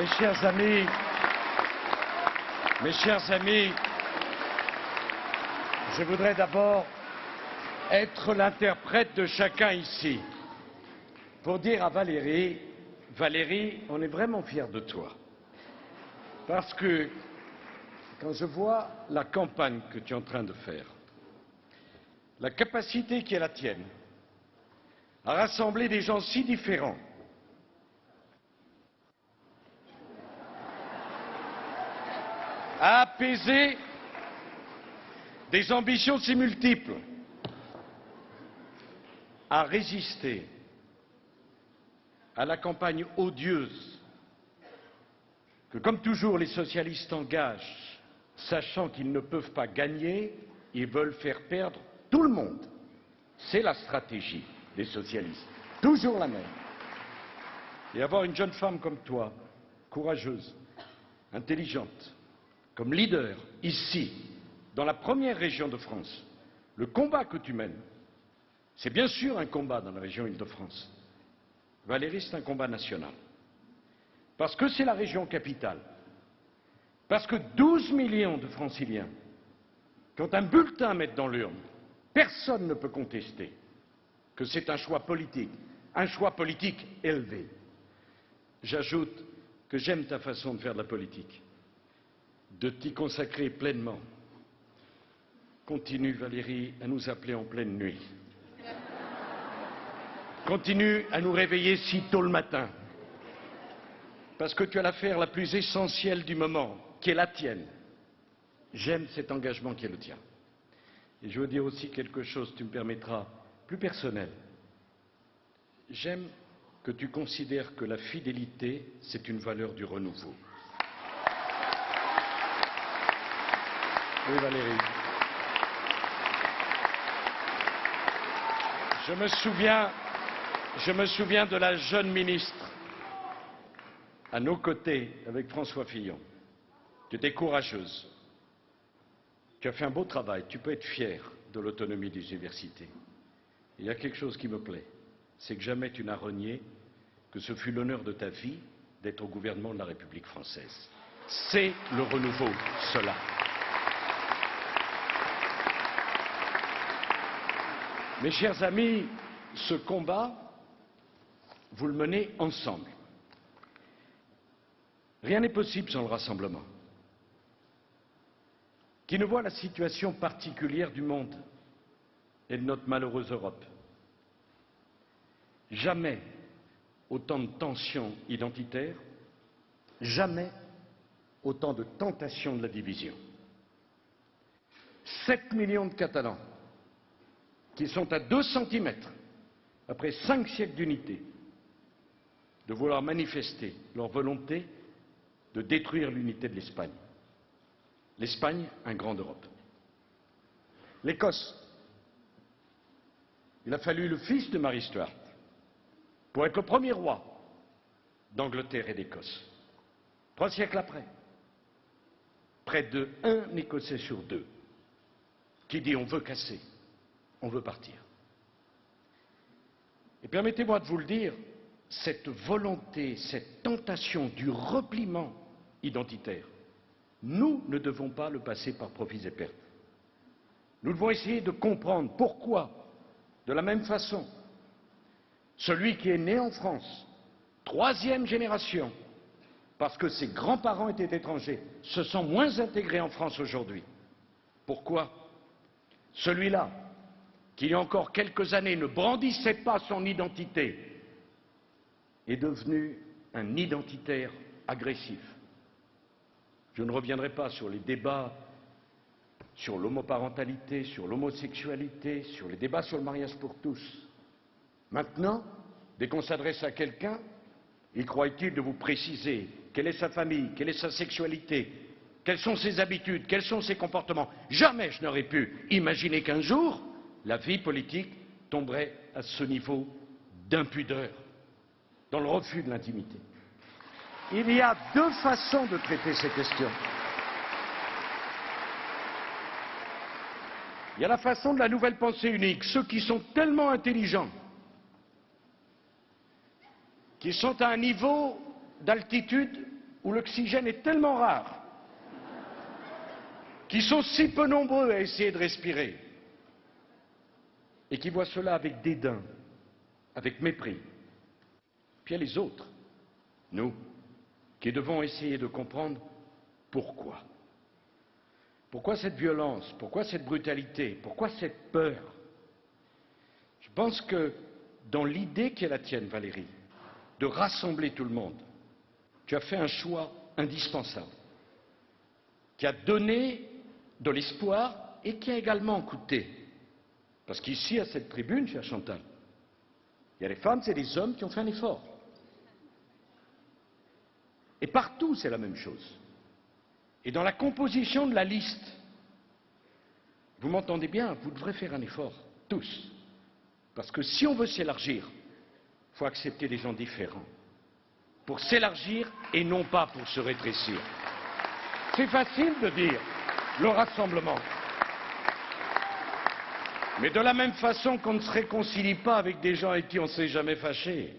Mes chers amis, je voudrais d'abord être l'interprète de chacun ici pour dire à Valérie, on est vraiment fiers de toi. Parce que quand je vois la campagne que tu es en train de faire, la capacité qui est la tienne à rassembler des gens si différents, à apaiser des ambitions si multiples, à résister à la campagne odieuse que, comme toujours, les socialistes engagent, sachant qu'ils ne peuvent pas gagner, ils veulent faire perdre tout le monde. C'est la stratégie des socialistes, toujours la même. Et avoir une jeune femme comme toi, courageuse, intelligente, comme leader, ici, dans la première région de France, le combat que tu mènes, c'est bien sûr un combat dans la région Île-de-France. Valérie, c'est un combat national. Parce que c'est la région capitale. Parce que 12 millions de Franciliens qui ont un bulletin à mettre dans l'urne, personne ne peut contester que c'est un choix politique élevé. J'ajoute que j'aime ta façon de faire de la politique, de t'y consacrer pleinement. Continue, Valérie, à nous appeler en pleine nuit. Continue à nous réveiller si tôt le matin. Parce que tu as l'affaire la plus essentielle du moment, qui est la tienne. J'aime cet engagement qui est le tien. Et je veux dire aussi quelque chose, tu me permettras, plus personnel. J'aime que tu considères que la fidélité, c'est une valeur du renouveau. Oui, Valérie. Je me souviens de la jeune ministre à nos côtés avec François Fillon. Tu étais courageuse. Tu as fait un beau travail. Tu peux être fier de l'autonomie des universités. Il y a quelque chose qui me plaît, c'est que jamais tu n'as renié que ce fut l'honneur de ta vie d'être au gouvernement de la République française. C'est le renouveau, cela. Mes chers amis, ce combat, vous le menez ensemble. Rien n'est possible sans le rassemblement. Qui ne voit la situation particulière du monde et de notre malheureuse Europe. Jamais autant de tensions identitaires, jamais autant de tentations de la division. 7 millions de Catalans qui sont à 2 centimètres, après 5 siècles d'unité, de vouloir manifester leur volonté de détruire l'unité de l'Espagne. L'Espagne, un grand d'Europe. L'Écosse, il a fallu le fils de Marie Stuart pour être le premier roi d'Angleterre et d'Écosse. 3 siècles après, près de 1 Écossais sur 2 qui dit on veut casser, on veut partir. Et permettez-moi de vous le dire, cette volonté, cette tentation du repliement identitaire, nous ne devons pas le passer par profits et pertes. Nous devons essayer de comprendre pourquoi, de la même façon, celui qui est né en France, 3e génération, parce que ses grands-parents étaient étrangers, se sent moins intégré en France aujourd'hui. Pourquoi celui-là, qui il y a encore quelques années ne brandissait pas son identité, est devenu un identitaire agressif. Je ne reviendrai pas sur les débats sur l'homoparentalité, sur l'homosexualité, sur les débats sur le mariage pour tous. Maintenant, dès qu'on s'adresse à quelqu'un, il croit utile de vous préciser quelle est sa famille, quelle est sa sexualité, quelles sont ses habitudes, quels sont ses comportements. Jamais je n'aurais pu imaginer qu'un jour, la vie politique tomberait à ce niveau d'impudeur, dans le refus de l'intimité. Il y a 2 façons de traiter ces questions. Il y a la façon de la nouvelle pensée unique, ceux qui sont tellement intelligents, qui sont à un niveau d'altitude où l'oxygène est tellement rare, qui sont si peu nombreux à essayer de respirer, et qui voient cela avec dédain, avec mépris. Puis il y a les autres, nous, qui devons essayer de comprendre pourquoi. Pourquoi cette violence? Pourquoi cette brutalité? Pourquoi cette peur? Je pense que dans l'idée qui est la tienne, Valérie, de rassembler tout le monde, tu as fait un choix indispensable, qui a donné de l'espoir et qui a également coûté. Parce qu'ici, à cette tribune, chère Chantal, il y a des femmes et des hommes qui ont fait un effort. Et partout, c'est la même chose. Et dans la composition de la liste, vous m'entendez bien, vous devrez faire un effort, tous. Parce que si on veut s'élargir, il faut accepter des gens différents. Pour s'élargir et non pas pour se rétrécir. C'est facile de dire le rassemblement. Mais de la même façon qu'on ne se réconcilie pas avec des gens avec qui on ne s'est jamais fâché.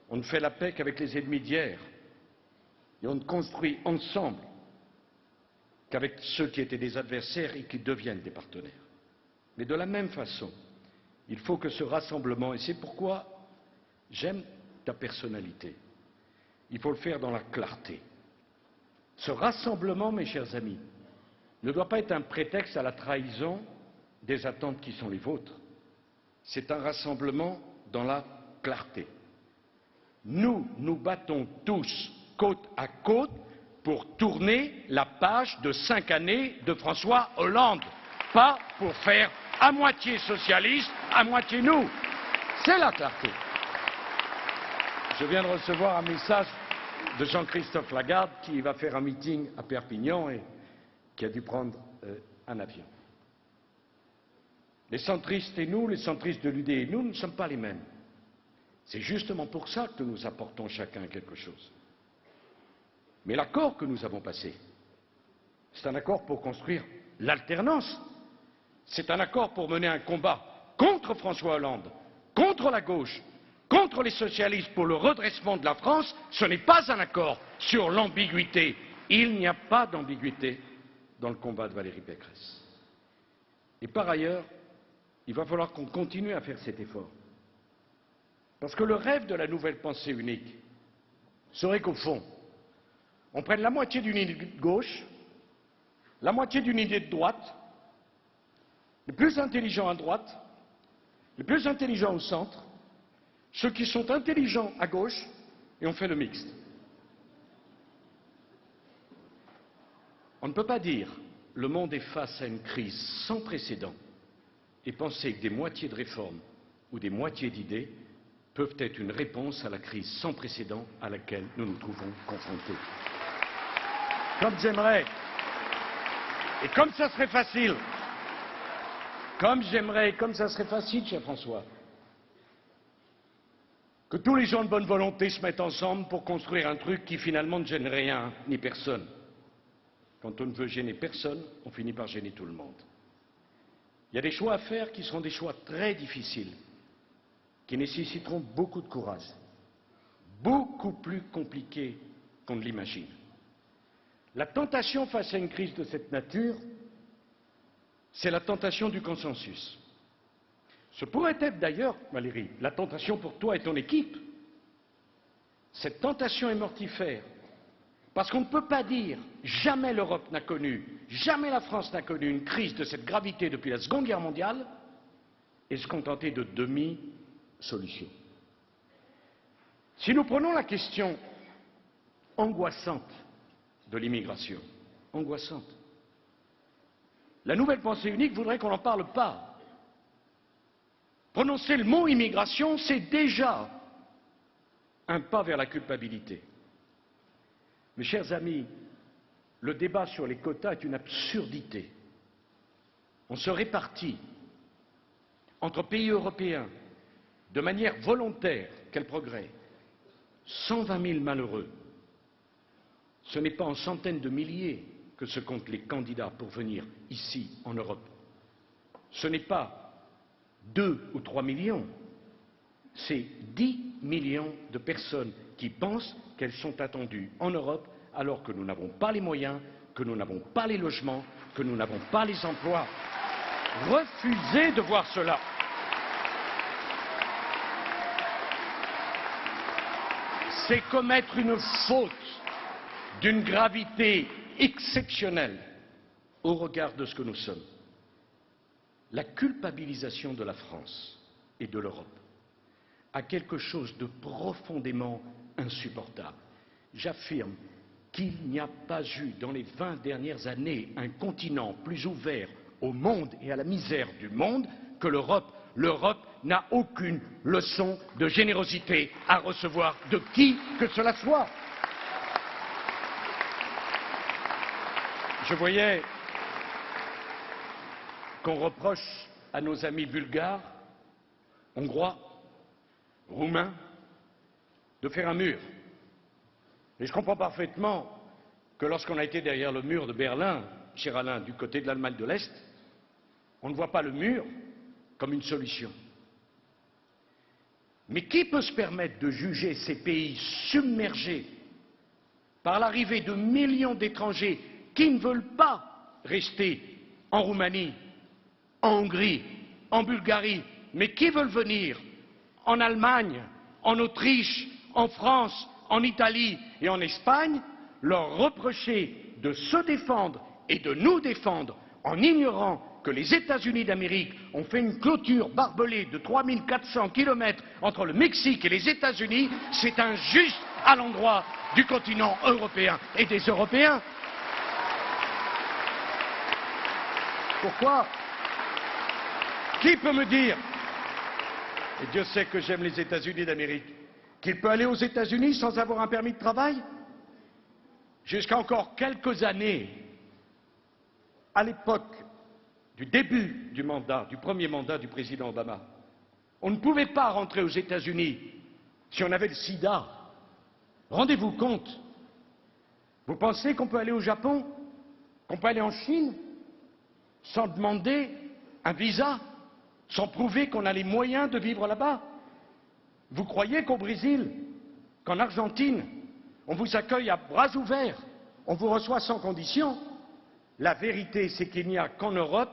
On ne fait la paix qu'avec les ennemis d'hier. Et on ne construit ensemble qu'avec ceux qui étaient des adversaires et qui deviennent des partenaires. Mais de la même façon, il faut que ce rassemblement, et c'est pourquoi j'aime ta personnalité, il faut le faire dans la clarté. Ce rassemblement, mes chers amis, ne doit pas être un prétexte à la trahison des attentes qui sont les vôtres. C'est un rassemblement dans la clarté. Nous nous battons tous côte à côte pour tourner la page de 5 années de François Hollande, pas pour faire à moitié socialiste, à moitié nous. C'est la clarté. Je viens de recevoir un message de Jean-Christophe Lagarde qui va faire un meeting à Perpignan et qui a dû prendre un avion. Les centristes et nous, les centristes de l'UD et nous, ne sommes pas les mêmes. C'est justement pour ça que nous apportons chacun quelque chose. Mais l'accord que nous avons passé, c'est un accord pour construire l'alternance. C'est un accord pour mener un combat contre François Hollande, contre la gauche, contre les socialistes pour le redressement de la France. Ce n'est pas un accord sur l'ambiguïté. Il n'y a pas d'ambiguïté dans le combat de Valérie Pécresse. Et par ailleurs, il va falloir qu'on continue à faire cet effort. Parce que le rêve de la nouvelle pensée unique serait qu'au fond, on prenne la moitié d'une idée de gauche, la moitié d'une idée de droite, les plus intelligents à droite, les plus intelligents au centre, ceux qui sont intelligents à gauche, et on fait le mixte. On ne peut pas dire le monde est face à une crise sans précédent et penser que des moitiés de réformes ou des moitiés d'idées peuvent être une réponse à la crise sans précédent à laquelle nous nous trouvons confrontés. Comme j'aimerais, et comme ça serait facile, comme j'aimerais, comme ça serait facile, cher François, que tous les gens de bonne volonté se mettent ensemble pour construire un truc qui finalement ne gêne rien ni personne. Quand on ne veut gêner personne, on finit par gêner tout le monde. Il y a des choix à faire qui seront des choix très difficiles, qui nécessiteront beaucoup de courage, beaucoup plus compliqués qu'on ne l'imagine. La tentation face à une crise de cette nature, c'est la tentation du consensus. Ce pourrait être d'ailleurs, Valérie, la tentation pour toi et ton équipe. Cette tentation est mortifère, parce qu'on ne peut pas dire jamais l'Europe n'a connu, jamais la France n'a connu une crise de cette gravité depuis la Seconde Guerre mondiale et se contenter de demi-solutions. Si nous prenons la question angoissante de l'immigration, angoissante, la nouvelle pensée unique voudrait qu'on n'en parle pas. Prononcer le mot immigration, c'est déjà un pas vers la culpabilité. Mes chers amis, le débat sur les quotas est une absurdité. On se répartit entre pays européens de manière volontaire, quel progrès, 120 000 malheureux. Ce n'est pas en centaines de milliers que se comptent les candidats pour venir ici, en Europe. Ce n'est pas 2 ou 3 millions, c'est 10 millions de personnes qui pensent qu'elles sont attendues en Europe, alors que nous n'avons pas les moyens, que nous n'avons pas les logements, que nous n'avons pas les emplois. Refusez de voir cela. C'est commettre une faute d'une gravité exceptionnelle au regard de ce que nous sommes. La culpabilisation de la France et de l'Europe a quelque chose de profondément insupportable. J'affirme qu'il n'y a pas eu dans les 20 dernières années un continent plus ouvert au monde et à la misère du monde que l'Europe. L'Europe n'a aucune leçon de générosité à recevoir de qui que cela soit. Je voyais qu'on reproche à nos amis bulgares, hongrois, roumains, de faire un mur. Et je comprends parfaitement que lorsqu'on a été derrière le mur de Berlin, cher Alain, du côté de l'Allemagne de l'Est, on ne voit pas le mur comme une solution. Mais qui peut se permettre de juger ces pays submergés par l'arrivée de millions d'étrangers qui ne veulent pas rester en Roumanie, en Hongrie, en Bulgarie, mais qui veulent venir en Allemagne, en Autriche, en France, en Italie et en Espagne, leur reprocher de se défendre et de nous défendre en ignorant que les États-Unis d'Amérique ont fait une clôture barbelée de 3400 kilomètres entre le Mexique et les États-Unis, c'est injuste à l'endroit du continent européen et des Européens. Pourquoi? Qui peut me dire, et Dieu sait que j'aime les États-Unis d'Amérique, qu'il peut aller aux États-Unis sans avoir un permis de travail? Jusqu'à encore quelques années, à l'époque du début du mandat, du premier mandat du président Obama, on ne pouvait pas rentrer aux États-Unis si on avait le sida. Rendez-vous compte. Vous pensez qu'on peut aller au Japon, qu'on peut aller en Chine, sans demander un visa, sans prouver qu'on a les moyens de vivre là-bas? Vous croyez qu'au Brésil, qu'en Argentine, on vous accueille à bras ouverts, on vous reçoit sans condition? La vérité, c'est qu'il n'y a qu'en Europe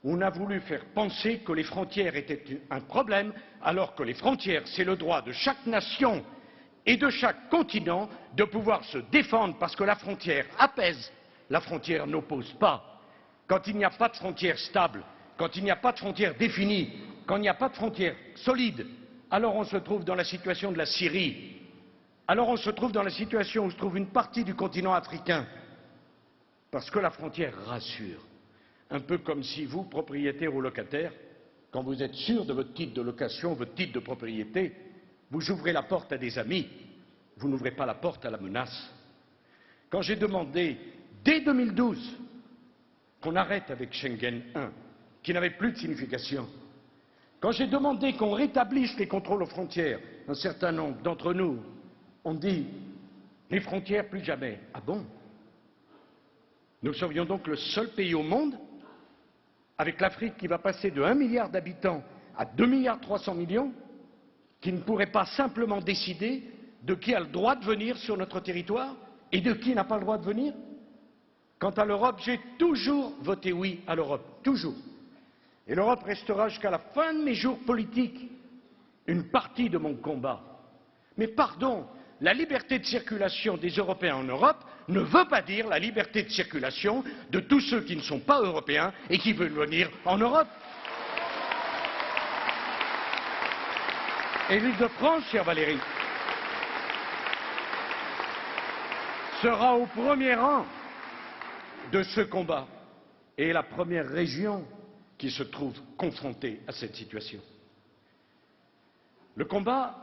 où on a voulu faire penser que les frontières étaient un problème, alors que les frontières, c'est le droit de chaque nation et de chaque continent de pouvoir se défendre, parce que la frontière apaise, la frontière n'oppose pas. Quand il n'y a pas de frontière stable, quand il n'y a pas de frontière définie, quand il n'y a pas de frontière solide, alors on se trouve dans la situation de la Syrie, alors on se trouve dans la situation où se trouve une partie du continent africain, parce que la frontière rassure. Un peu comme si vous, propriétaire ou locataire, quand vous êtes sûr de votre titre de location, votre titre de propriété, vous ouvrez la porte à des amis, vous n'ouvrez pas la porte à la menace. Quand j'ai demandé, dès 2012, qu'on arrête avec Schengen 1, qui n'avait plus de signification, quand j'ai demandé qu'on rétablisse les contrôles aux frontières, un certain nombre d'entre nous ont dit « les frontières, plus jamais ». Ah bon? Nous serions donc le seul pays au monde, avec l'Afrique qui va passer de 1 milliard d'habitants à 2 milliards 300 millions, qui ne pourrait pas simplement décider de qui a le droit de venir sur notre territoire et de qui n'a pas le droit de venir? Quant à l'Europe, j'ai toujours voté oui à l'Europe, toujours. Et l'Europe restera jusqu'à la fin de mes jours politiques une partie de mon combat. Mais pardon, la liberté de circulation des Européens en Europe ne veut pas dire la liberté de circulation de tous ceux qui ne sont pas européens et qui veulent venir en Europe. Et l'Île-de-France, chère Valérie, sera au premier rang de ce combat et est la première région qui se trouve confrontée à cette situation. Le combat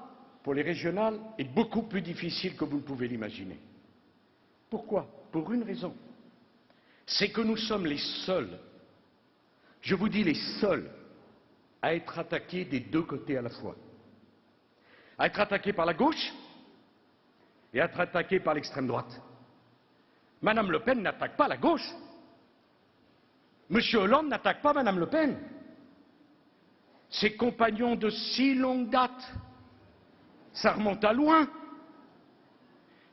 pour les régionales est beaucoup plus difficile que vous ne pouvez l'imaginer. Pourquoi? Pour une raison. C'est que nous sommes les seuls, je vous dis les seuls, à être attaqués des deux côtés à la fois. À être attaqués par la gauche et à être attaqués par l'extrême droite. Madame Le Pen n'attaque pas la gauche. Monsieur Hollande n'attaque pas Madame Le Pen. Ses compagnons de si longue date, ça remonte à loin.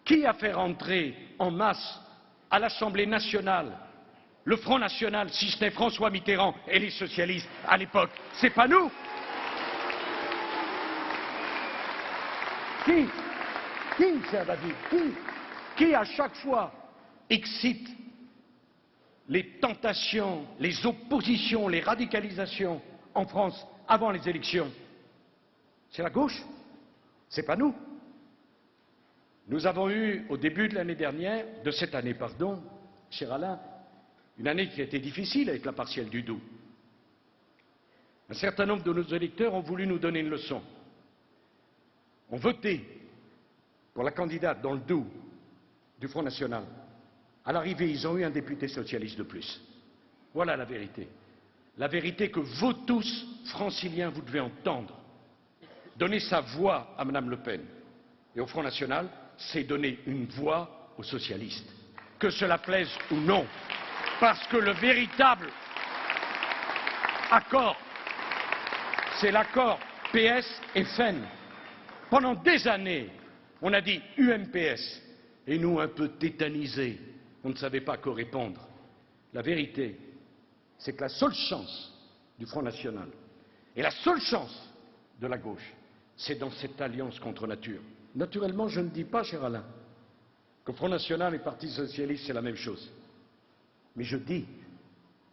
Qui a fait rentrer en masse à l'Assemblée nationale le Front National, si ce n'est François Mitterrand et les socialistes à l'époque? C'est pas nous. Qui, cher David, qui à chaque fois excite les tentations, les oppositions, les radicalisations en France avant les élections? C'est la gauche, c'est pas nous. Nous avons eu, au début de l'année dernière, de cette année, pardon, cher Alain, une année qui a été difficile avec la partielle du Doubs. Un certain nombre de nos électeurs ont voulu nous donner une leçon. Ont voté pour la candidate dans le Doubs du Front National. À l'arrivée, ils ont eu un député socialiste de plus. Voilà la vérité. La vérité que vous tous, franciliens, vous devez entendre. Donner sa voix à Mme Le Pen et au Front National, c'est donner une voix aux socialistes. Que cela plaise ou non. Parce que le véritable accord, c'est l'accord PS-FN. Pendant des années, on a dit UMPS. Et nous, un peu tétanisés, on ne savait pas quoi répondre. La vérité, c'est que la seule chance du Front National et la seule chance de la gauche, c'est dans cette alliance contre nature. Naturellement, je ne dis pas, cher Alain, que Front National et Parti Socialiste, c'est la même chose. Mais je dis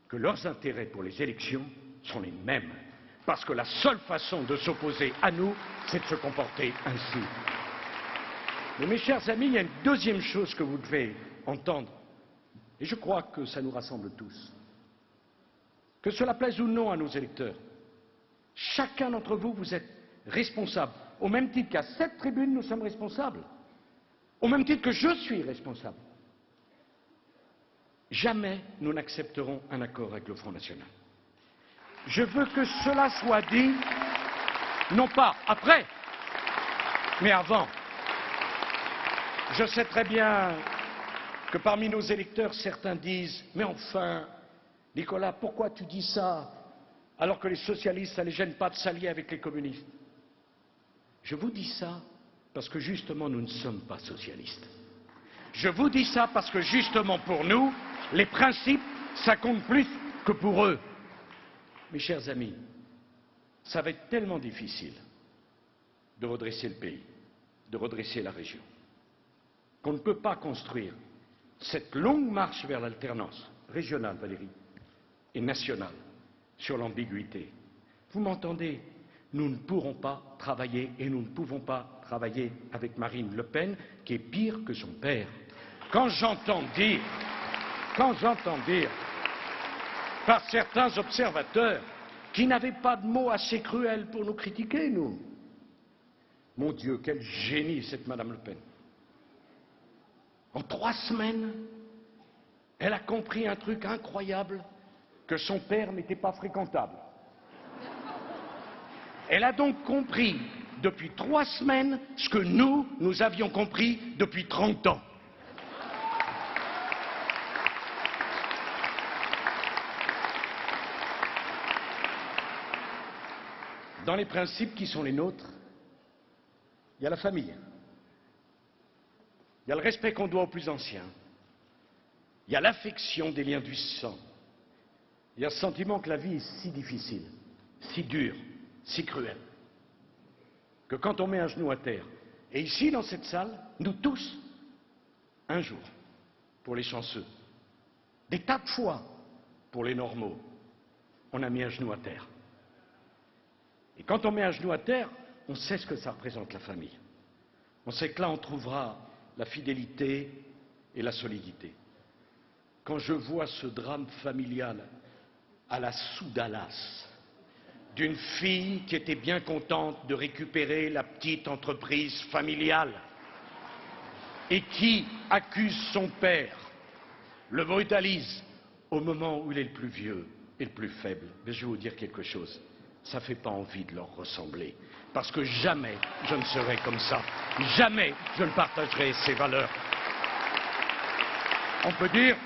que leurs intérêts pour les élections sont les mêmes. Parce que la seule façon de s'opposer à nous, c'est de se comporter ainsi. Mais mes chers amis, il y a une deuxième chose que vous devez entendre. Et je crois que ça nous rassemble tous. Que cela plaise ou non à nos électeurs, chacun d'entre vous, vous êtes responsable. Au même titre qu'à cette tribune, nous sommes responsables. Au même titre que je suis responsable. Jamais nous n'accepterons un accord avec le Front National. Je veux que cela soit dit, non pas après, mais avant. Je sais très bien que parmi nos électeurs, certains disent « Mais enfin, Nicolas, pourquoi tu dis ça alors que les socialistes, ça ne les gêne pas de s'allier avec les communistes ?» Je vous dis ça parce que justement, nous ne sommes pas socialistes. Je vous dis ça parce que justement, pour nous, les principes, ça compte plus que pour eux. Mes chers amis, ça va être tellement difficile de redresser le pays, de redresser la région, qu'on ne peut pas construire cette longue marche vers l'alternance régionale, Valérie, et nationale, sur l'ambiguïté. Vous m'entendez? Nous ne pourrons pas travailler et nous ne pouvons pas travailler avec Marine Le Pen, qui est pire que son père. Quand j'entends dire par certains observateurs qui n'avaient pas de mots assez cruels pour nous critiquer, nous. Mon Dieu, quel génie cette Madame Le Pen. En 3 semaines, elle a compris un truc incroyable, que son père n'était pas fréquentable. Elle a donc compris depuis 3 semaines ce que nous avions compris depuis 30 ans. Dans les principes qui sont les nôtres, il y a la famille, il y a le respect qu'on doit aux plus anciens, il y a l'affection des liens du sang, il y a ce sentiment que la vie est si difficile, si dure, si cruelle, que quand on met un genou à terre, et ici dans cette salle, nous tous, un jour, pour les chanceux, des tas de fois pour les normaux, on a mis un genou à terre. Et quand on met un genou à terre, on sait ce que ça représente la famille. On sait que là, on trouvera la fidélité et la solidité. Quand je vois ce drame familial à la Soudalas, d'une fille qui était bien contente de récupérer la petite entreprise familiale et qui accuse son père, le brutalise au moment où il est le plus vieux et le plus faible. Mais je vais vous dire quelque chose. Ça ne fait pas envie de leur ressembler. Parce que jamais je ne serai comme ça. Jamais je ne partagerai ces valeurs. On peut dire,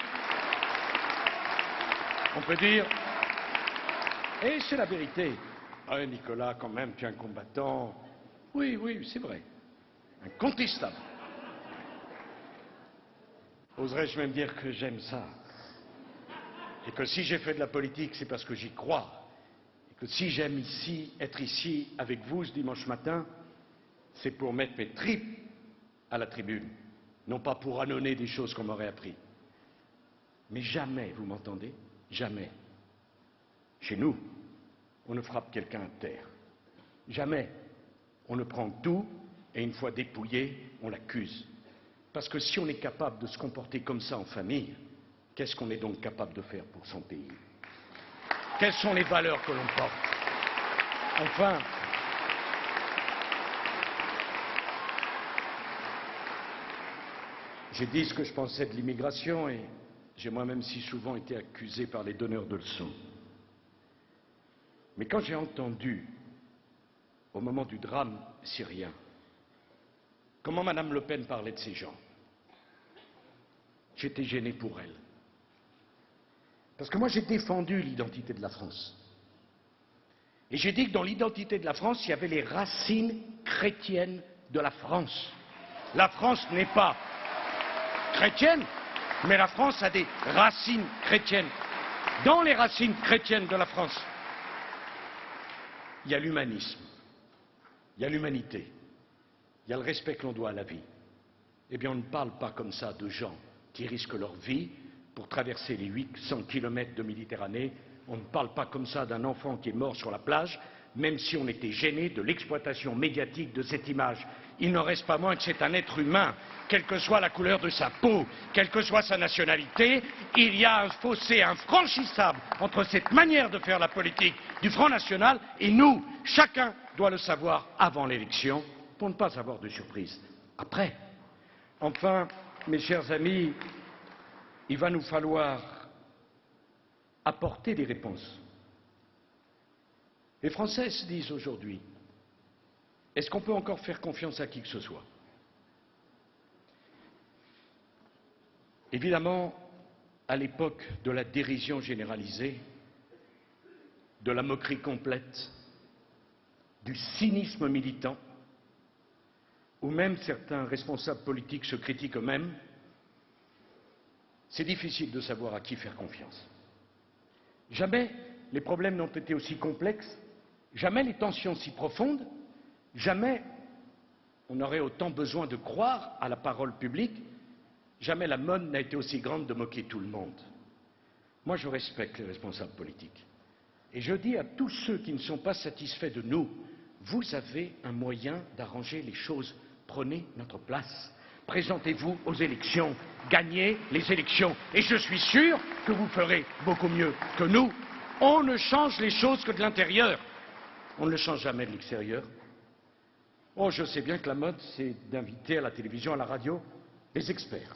et c'est la vérité. Ah, Nicolas, quand même, tu es un combattant. Oui, oui, c'est vrai. Incontestable. Oserais-je même dire que j'aime ça? Et que si j'ai fait de la politique, c'est parce que j'y crois. Et que si j'aime être ici avec vous ce dimanche matin, c'est pour mettre mes tripes à la tribune, non pas pour annoncer des choses qu'on m'aurait appris. Mais jamais, vous m'entendez? Jamais. Chez nous, on ne frappe quelqu'un à terre. Jamais. On ne prend tout et une fois dépouillé, on l'accuse. Parce que si on est capable de se comporter comme ça en famille, qu'est-ce qu'on est donc capable de faire pour son pays? Quelles sont les valeurs que l'on porte? Enfin, j'ai dit ce que je pensais de l'immigration et j'ai moi-même si souvent été accusé par les donneurs de leçons. Mais quand j'ai entendu, au moment du drame syrien, comment Mme Le Pen parlait de ces gens, j'étais gêné pour elle. Parce que moi, j'ai défendu l'identité de la France. Et j'ai dit que dans l'identité de la France, il y avait les racines chrétiennes de la France. La France n'est pas chrétienne, mais la France a des racines chrétiennes. Dans les racines chrétiennes de la France, il y a l'humanisme, il y a l'humanité, il y a le respect que l'on doit à la vie. Eh bien, on ne parle pas comme ça de gens qui risquent leur vie pour traverser les 800 kilomètres de Méditerranée. On ne parle pas comme ça d'un enfant qui est mort sur la plage, même si on était gêné de l'exploitation médiatique de cette image. Il n'en reste pas moins que c'est un être humain, quelle que soit la couleur de sa peau, quelle que soit sa nationalité. Il y a un fossé infranchissable entre cette manière de faire la politique du Front National et nous. Chacun doit le savoir avant l'élection pour ne pas avoir de surprise après. Enfin, mes chers amis, il va nous falloir apporter des réponses. Les Français se disent aujourd'hui, est-ce qu'on peut encore faire confiance à qui que ce soit? Évidemment, à l'époque de la dérision généralisée, de la moquerie complète, du cynisme militant, où même certains responsables politiques se critiquent eux-mêmes, c'est difficile de savoir à qui faire confiance. Jamais les problèmes n'ont été aussi complexes, jamais les tensions si profondes, jamais on n'aurait autant besoin de croire à la parole publique, jamais la mode n'a été aussi grande de moquer tout le monde. Moi, je respecte les responsables politiques. Et je dis à tous ceux qui ne sont pas satisfaits de nous, vous avez un moyen d'arranger les choses. Prenez notre place. Présentez-vous aux élections. Gagnez les élections. Et je suis sûr que vous ferez beaucoup mieux que nous. On ne change les choses que de l'intérieur. On ne le change jamais de l'extérieur. Oh, je sais bien que la mode, c'est d'inviter à la télévision, à la radio, des experts.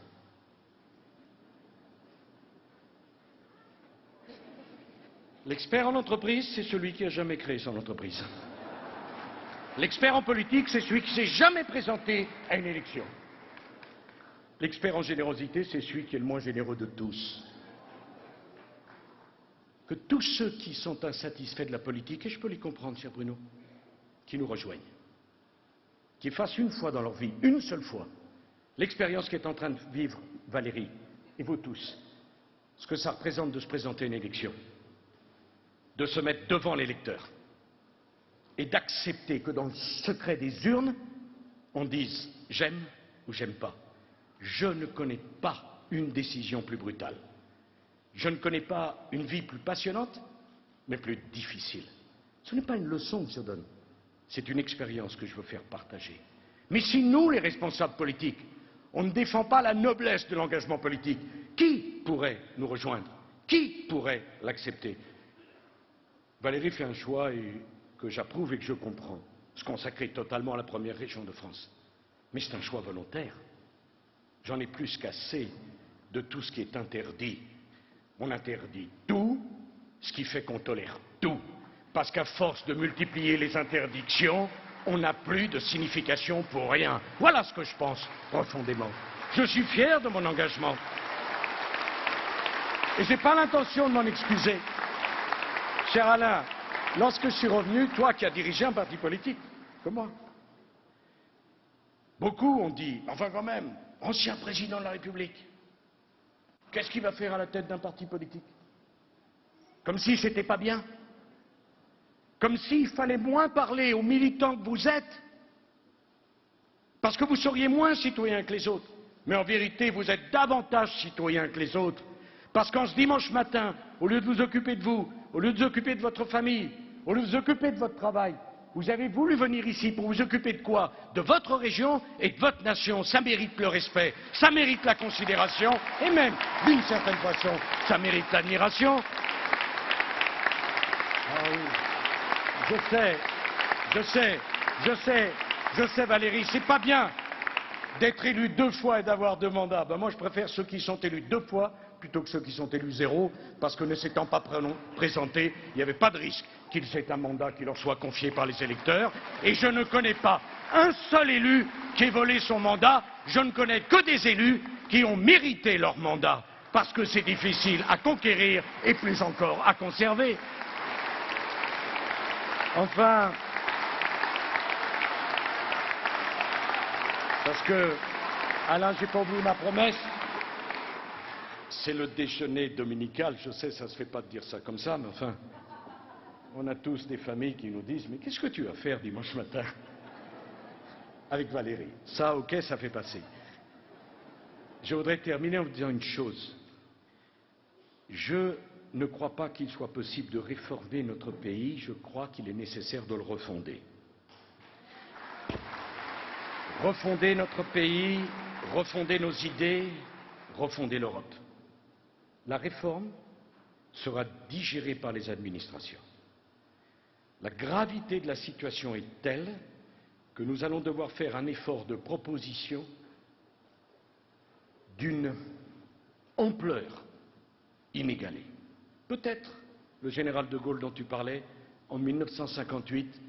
L'expert en entreprise, c'est celui qui n'a jamais créé son entreprise. L'expert en politique, c'est celui qui ne s'est jamais présenté à une élection. L'expert en générosité, c'est celui qui est le moins généreux de tous. Que tous ceux qui sont insatisfaits de la politique, et je peux les comprendre, cher Bruno, qui nous rejoignent, qui fassent une fois dans leur vie, une seule fois, l'expérience qu'est en train de vivre Valérie, et vous tous, ce que ça représente de se présenter à une élection, de se mettre devant l'électeur, et d'accepter que dans le secret des urnes, on dise « j'aime » ou « j'aime pas ». Je ne connais pas une décision plus brutale. Je ne connais pas une vie plus passionnante, mais plus difficile. Ce n'est pas une leçon que je donne, c'est une expérience que je veux faire partager. Mais si nous, les responsables politiques, on ne défend pas la noblesse de l'engagement politique, qui pourrait nous rejoindre? Qui pourrait l'accepter? Valérie fait un choix que j'approuve et que je comprends, se consacrer totalement à la première région de France. Mais c'est un choix volontaire. J'en ai plus qu'assez de tout ce qui est interdit. On interdit tout, ce qui fait qu'on tolère tout. Parce qu'à force de multiplier les interdictions, on n'a plus de signification pour rien. Voilà ce que je pense profondément. Je suis fier de mon engagement. Et je n'ai pas l'intention de m'en excuser. Cher Alain, lorsque je suis revenu, toi qui as dirigé un parti politique, comme moi, beaucoup ont dit, enfin quand même, ancien président de la République. Qu'est-ce qu'il va faire à la tête d'un parti politique? Comme si c'était pas bien. Comme s'il fallait moins parler aux militants que vous êtes, parce que vous seriez moins citoyens que les autres. Mais en vérité, vous êtes davantage citoyens que les autres. Parce qu'en ce dimanche matin, au lieu de vous occuper de vous, au lieu de vous occuper de votre famille, au lieu de vous occuper de votre travail, vous avez voulu venir ici pour vous occuper de quoi? De votre région et de votre nation. Ça mérite le respect, ça mérite la considération, et même, d'une certaine façon, ça mérite l'admiration. Ah oui, je sais, Valérie, c'est pas bien d'être élu 2 fois et d'avoir 2 mandats. Ben moi, je préfère ceux qui sont élus 2 fois plutôt que ceux qui sont élus 0, parce que ne s'étant pas présentés, il n'y avait pas de risque qu'ils aient un mandat qui leur soit confié par les électeurs. Et je ne connais pas un seul élu qui ait volé son mandat. Je ne connais que des élus qui ont mérité leur mandat, parce que c'est difficile à conquérir et plus encore à conserver. Enfin, parce que, Alain, j'ai pas oublié ma promesse, c'est le déjeuner dominical. Je sais, ça se fait pas de dire ça comme ça, mais enfin, on a tous des familles qui nous disent « Mais qu'est-ce que tu vas faire dimanche matin ?» avec Valérie. Ça, ok, ça fait passer. Je voudrais terminer en vous disant une chose. Je ne crois pas qu'il soit possible de réformer notre pays, je crois qu'il est nécessaire de le refonder. Refonder notre pays, refonder nos idées, refonder l'Europe. La réforme sera digérée par les administrations. La gravité de la situation est telle que nous allons devoir faire un effort de proposition d'une ampleur inégalée. Peut-être le général de Gaulle dont tu parlais, en 1958,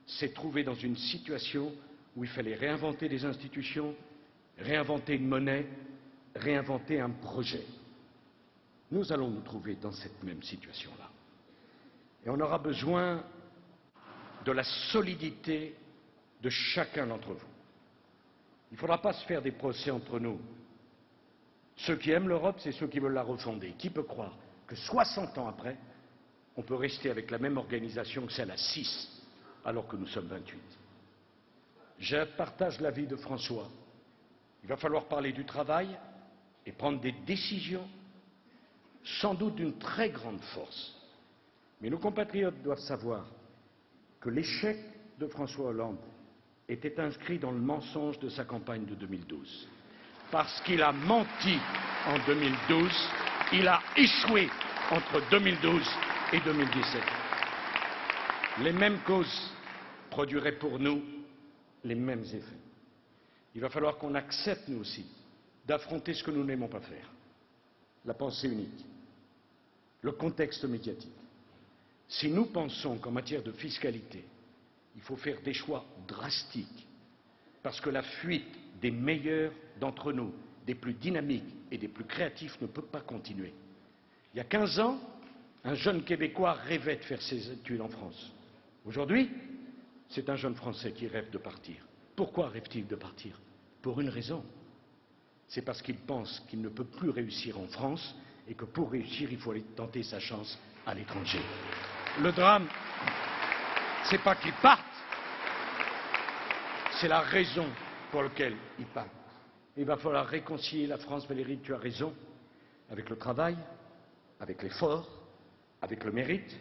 s'est trouvé dans une situation où il fallait réinventer des institutions, réinventer une monnaie, réinventer un projet. Nous allons nous trouver dans cette même situation-là. Et on aura besoin de la solidité de chacun d'entre vous. Il ne faudra pas se faire des procès entre nous. Ceux qui aiment l'Europe, c'est ceux qui veulent la refonder. Qui peut croire que 60 ans après, on peut rester avec la même organisation que celle à 6, alors que nous sommes 28? Je partage l'avis de François. Il va falloir parler du travail et prendre des décisions, sans doute d'une très grande force. Mais nos compatriotes doivent savoir que l'échec de François Hollande était inscrit dans le mensonge de sa campagne de 2012. Parce qu'il a menti en 2012, il a échoué entre 2012 et 2017. Les mêmes causes produiraient pour nous les mêmes effets. Il va falloir qu'on accepte, nous aussi, d'affronter ce que nous n'aimons pas faire. La pensée unique, le contexte médiatique. Si nous pensons qu'en matière de fiscalité, il faut faire des choix drastiques, parce que la fuite des meilleurs d'entre nous, des plus dynamiques et des plus créatifs ne peut pas continuer. Il y a 15 ans, un jeune Québécois rêvait de faire ses études en France. Aujourd'hui, c'est un jeune Français qui rêve de partir. Pourquoi rêve-t-il de partir? Pour une raison. C'est parce qu'il pense qu'il ne peut plus réussir en France et que pour réussir, il faut aller tenter sa chance à l'étranger. Le drame, c'est pas qu'il parte, c'est la raison pour laquelle il part. Il va falloir réconcilier la France, Valérie, tu as raison, avec le travail, avec l'effort, avec le mérite,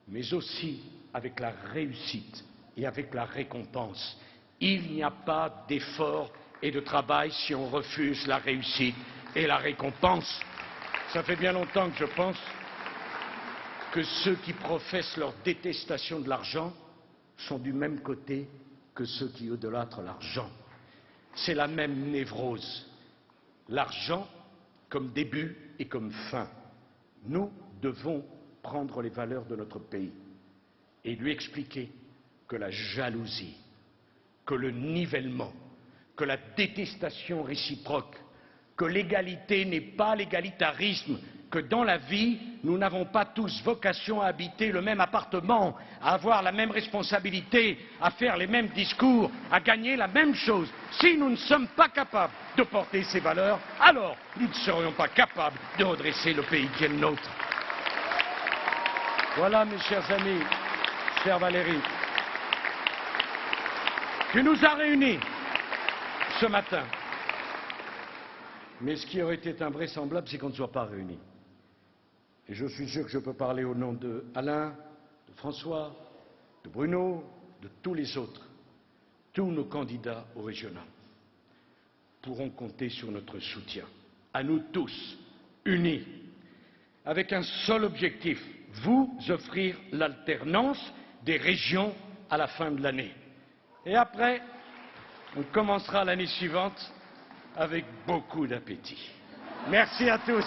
mais aussi avec la réussite et avec la récompense. Il n'y a pas d'effort et de travail si on refuse la réussite et la récompense. Ça fait bien longtemps que je pense que ceux qui professent leur détestation de l'argent sont du même côté que ceux qui idolâtrent l'argent. C'est la même névrose. L'argent comme début et comme fin. Nous devons prendre les valeurs de notre pays et lui expliquer que la jalousie, que le nivellement, que la détestation réciproque, que l'égalité n'est pas l'égalitarisme, que dans la vie, nous n'avons pas tous vocation à habiter le même appartement, à avoir la même responsabilité, à faire les mêmes discours, à gagner la même chose. Si nous ne sommes pas capables de porter ces valeurs, alors nous ne serions pas capables de redresser le pays qui est le nôtre. Voilà, mes chers amis, chère Valérie, qui nous a réunis ce matin. Mais ce qui aurait été invraisemblable, c'est qu'on ne soit pas réunis. Et je suis sûr que je peux parler au nom d'Alain, de François, de Bruno, de tous les autres. Tous nos candidats au régional pourront compter sur notre soutien. À nous tous, unis, avec un seul objectif, vous offrir l'alternance des régions à la fin de l'année. Et après, on commencera l'année suivante avec beaucoup d'appétit. Merci à tous.